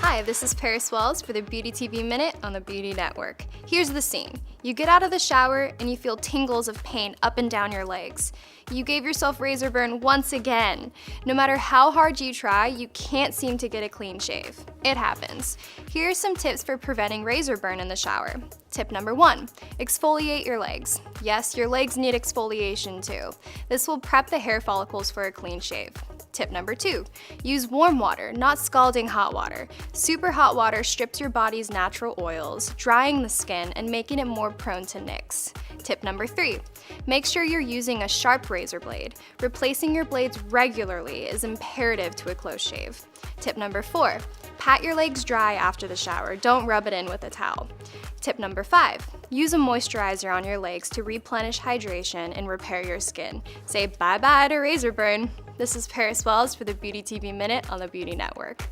Hi, this is Paris Wells for the Beauty TV Minute on the Beauty Network. Here's the scene. You get out of the shower and you feel tingles of pain up and down your legs. You gave yourself razor burn once again. No matter how hard you try, you can't seem to get a clean shave. It happens. Here are some tips for preventing razor burn in the shower. Tip number 1, exfoliate your legs. Yes, your legs need exfoliation too. This will prep the hair follicles for a clean shave. Tip number 2, use warm water, not scalding hot water. Super hot water strips your body's natural oils, drying the skin and making it more prone to nicks. Tip number 3, make sure you're using a sharp razor blade. Replacing your blades regularly is imperative to a close shave. Tip number 4, pat your legs dry after the shower, don't rub it in with a towel. Tip number 5, use a moisturizer on your legs to replenish hydration and repair your skin. Say bye-bye to razor burn. This is Paris Wells for the Beauty TV Minute on the Beauty Network.